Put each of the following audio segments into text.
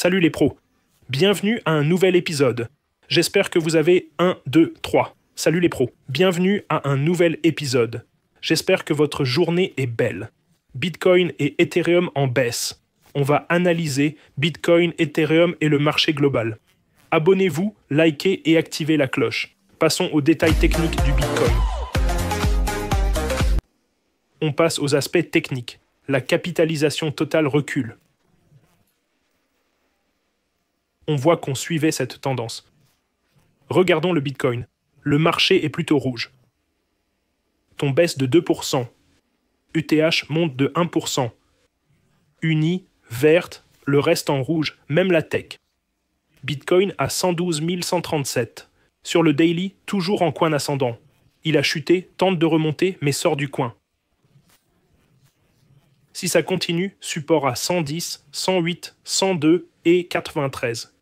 Salut les pros, bienvenue à un nouvel épisode. J'espère que vous avez 1, 2, 3. Salut les pros, bienvenue à un nouvel épisode. J'espère que votre journée est belle. Bitcoin et Ethereum en baisse. On va analyser Bitcoin, Ethereum et le marché global. Abonnez-vous, likez et activez la cloche. Passons aux détails techniques du Bitcoin. On passe aux aspects techniques. La capitalisation totale recule. On voit qu'on suivait cette tendance. Regardons le Bitcoin. Le marché est plutôt rouge. Ton baisse de 2%. UTH monte de 1%. Uni, verte, le reste en rouge, même la tech. Bitcoin à 112 137. Sur le daily, toujours en coin ascendant. Il a chuté, tente de remonter, mais sort du coin. Si ça continue, support à 110, 108, 102 et 93.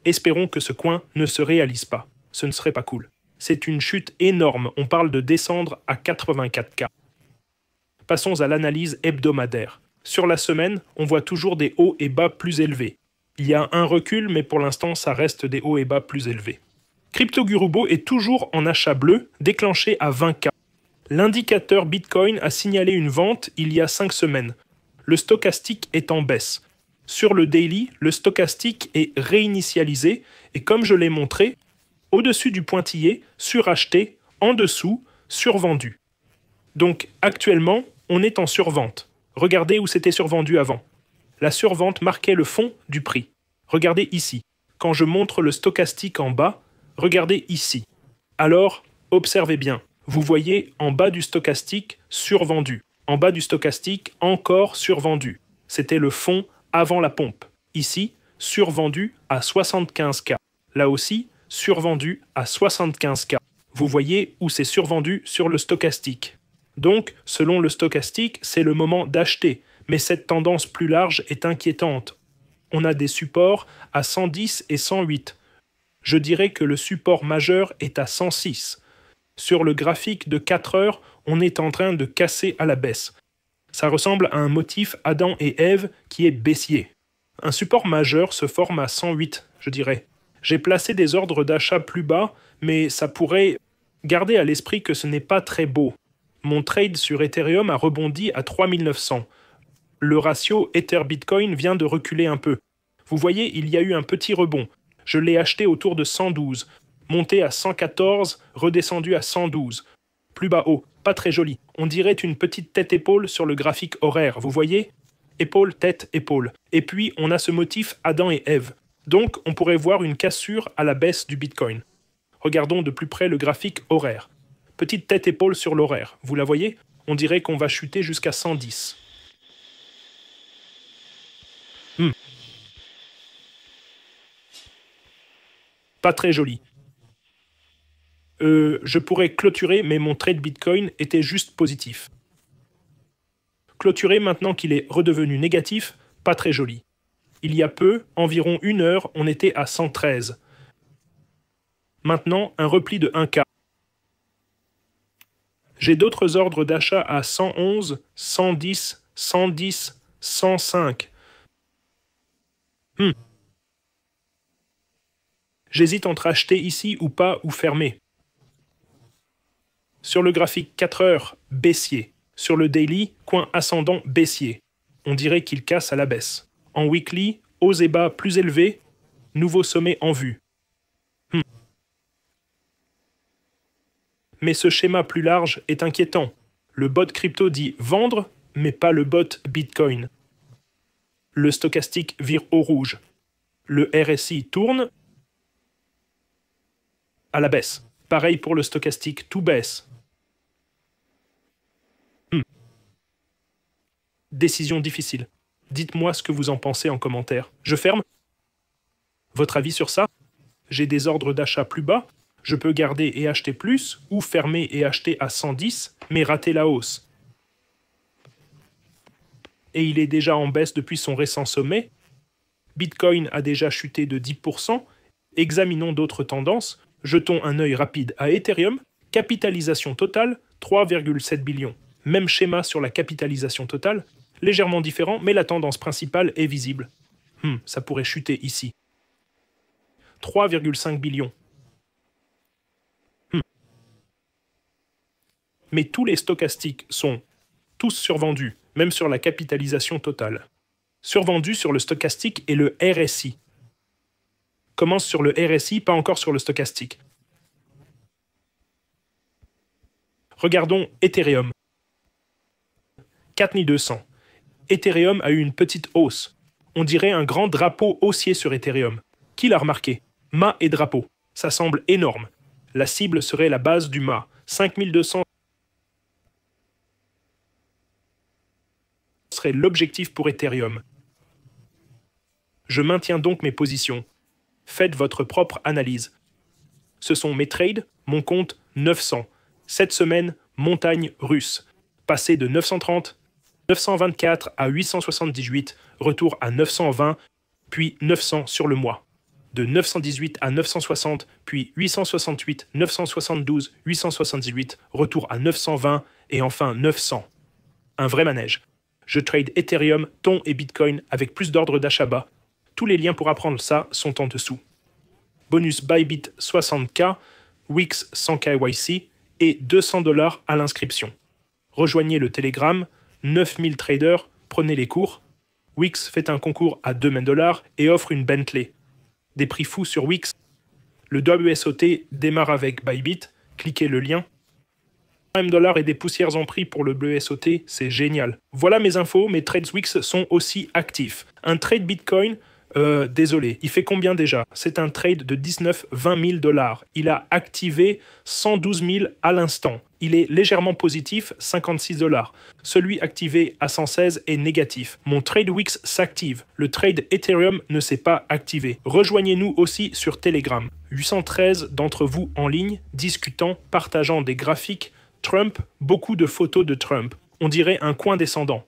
Espérons que ce coin ne se réalise pas. Ce ne serait pas cool. C'est une chute énorme, on parle de descendre à 84K. Passons à l'analyse hebdomadaire. Sur la semaine, on voit toujours des hauts et bas plus élevés. Il y a un recul, mais pour l'instant, ça reste des hauts et bas plus élevés. CryptoGurubo est toujours en achat bleu, déclenché à 20K. L'indicateur Bitcoin a signalé une vente il y a 5 semaines. Le stochastique est en baisse. Sur le daily, le stochastique est réinitialisé et comme je l'ai montré, au-dessus du pointillé, suracheté, en dessous, survendu. Donc actuellement, on est en survente. Regardez où c'était survendu avant. La survente marquait le fond du prix. Regardez ici. Quand je montre le stochastique en bas, regardez ici. Alors, observez bien. Vous voyez en bas du stochastique, survendu. En bas du stochastique, encore survendu. C'était le fond avant la pompe. Ici, survendu à 75K. Là aussi, survendu à 75K. Vous voyez où c'est survendu sur le stochastique. Donc, selon le stochastique, c'est le moment d'acheter. Mais cette tendance plus large est inquiétante. On a des supports à 110 et 108. Je dirais que le support majeur est à 106. Sur le graphique de 4 heures, on est en train de casser à la baisse. Ça ressemble à un motif Adam et Ève qui est baissier. Un support majeur se forme à 108, je dirais. J'ai placé des ordres d'achat plus bas, mais ça pourrait garder à l'esprit que ce n'est pas très beau. Mon trade sur Ethereum a rebondi à 3900. Le ratio Ether-Bitcoin vient de reculer un peu. Vous voyez, il y a eu un petit rebond. Je l'ai acheté autour de 112, monté à 114, redescendu à 112. Plus bas haut, pas très joli. On dirait une petite tête-épaule sur le graphique horaire, vous voyez? Épaule, tête, épaule. Et puis, on a ce motif Adam et Ève. Donc, on pourrait voir une cassure à la baisse du Bitcoin. Regardons de plus près le graphique horaire. Petite tête-épaule sur l'horaire. Vous la voyez? On dirait qu'on va chuter jusqu'à 110. Pas très joli. Je pourrais clôturer, mais mon trade Bitcoin était juste positif. Clôturer maintenant qu'il est redevenu négatif, pas très joli. Il y a peu, environ 1 heure, on était à 113. Maintenant, un repli de 1K. J'ai d'autres ordres d'achat à 111, 110, 110, 105. J'hésite entre acheter ici ou pas ou fermer. Sur le graphique 4 heures, baissier. Sur le daily, coin ascendant baissier. On dirait qu'il casse à la baisse. En weekly, hauts et bas plus élevés, nouveau sommet en vue. Mais ce schéma plus large est inquiétant. Le bot crypto dit vendre, mais pas le bot Bitcoin. Le stochastique vire au rouge. Le RSI tourne à la baisse. Pareil pour le stochastique, tout baisse. Décision difficile. Dites-moi ce que vous en pensez en commentaire. Je ferme. Votre avis sur ça? J'ai des ordres d'achat plus bas. Je peux garder et acheter plus, ou fermer et acheter à 110, mais rater la hausse. Et il est déjà en baisse depuis son récent sommet. Bitcoin a déjà chuté de 10%. Examinons d'autres tendances. Jetons un œil rapide à Ethereum. Capitalisation totale, 3,7 billions. Même schéma sur la capitalisation totale, légèrement différent, mais la tendance principale est visible. Ça pourrait chuter ici. 3,5 billions. Mais tous les stochastiques sont tous survendus, même sur la capitalisation totale. Survendus sur le stochastique et le RSI. Commence sur le RSI, pas encore sur le stochastique. Regardons Ethereum. 4200. Ethereum a eu une petite hausse. On dirait un grand drapeau haussier sur Ethereum. Qui l'a remarqué? mât et drapeau. Ça semble énorme. La cible serait la base du mât. 5200 serait l'objectif pour Ethereum. Je maintiens donc mes positions. Faites votre propre analyse. Ce sont mes trades, mon compte 900. Cette semaine, montagne russe. Passé de 930, 924 à 878, retour à 920, puis 900 sur le mois. De 918 à 960, puis 868, 972, 878, retour à 920 et enfin 900. Un vrai manège. Je trade Ethereum, Ton et Bitcoin avec plus d'ordre d'achat bas. Tous les liens pour apprendre ça sont en dessous. Bonus Bybit 60K, Wix 100 KYC et $200 à l'inscription. Rejoignez le Telegram, 9000 traders, prenez les cours. Wix fait un concours à $2000 et offre une Bentley. Des prix fous sur Wix. Le WSOT démarre avec Bybit, cliquez le lien. $1 et des poussières en prix pour le WSOT, c'est génial. Voilà mes infos, mes trades Wix sont aussi actifs. Un trade Bitcoin, désolé, il fait combien déjà? C'est un trade de 19-20 000 $. Il a activé 112 000 à l'instant. Il est légèrement positif, 56 $. Celui activé à 116 est négatif. Mon trade Wix s'active. Le trade Ethereum ne s'est pas activé. Rejoignez-nous aussi sur Telegram. 813 d'entre vous en ligne, discutant, partageant des graphiques. Trump, beaucoup de photos de Trump. On dirait un coin descendant.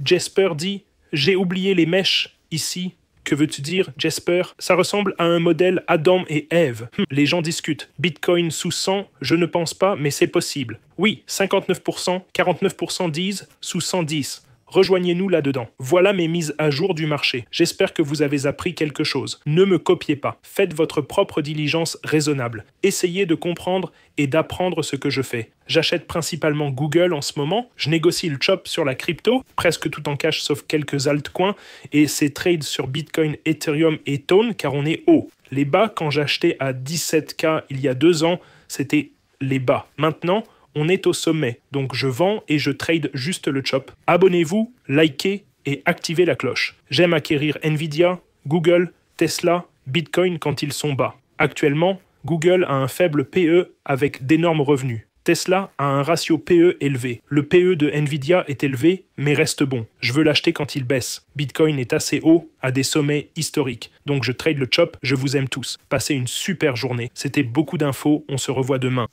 Jesper dit « J'ai oublié les mèches ici ». Que veux-tu dire, Jesper? Ça ressemble à un modèle Adam et Ève. Les gens discutent. Bitcoin sous 100, je ne pense pas, mais c'est possible. Oui, 59%, 49% disent sous 110. Rejoignez-nous là-dedans. Voilà mes mises à jour du marché. J'espère que vous avez appris quelque chose. Ne me copiez pas. Faites votre propre diligence raisonnable. Essayez de comprendre et d'apprendre ce que je fais. J'achète principalement Google en ce moment. Je négocie le chop sur la crypto, presque tout en cash sauf quelques altcoins, et ces trades sur Bitcoin, Ethereum et Ton, car on est haut. Les bas, quand j'achetais à 17K il y a 2 ans, c'était les bas. Maintenant, on est au sommet, donc je vends et je trade juste le chop. Abonnez-vous, likez et activez la cloche. J'aime acquérir Nvidia, Google, Tesla, Bitcoin quand ils sont bas. Actuellement, Google a un faible PE avec d'énormes revenus. Tesla a un ratio PE élevé. Le PE de Nvidia est élevé, mais reste bon. Je veux l'acheter quand il baisse. Bitcoin est assez haut, à des sommets historiques. Donc je trade le chop, je vous aime tous. Passez une super journée. C'était beaucoup d'infos, on se revoit demain.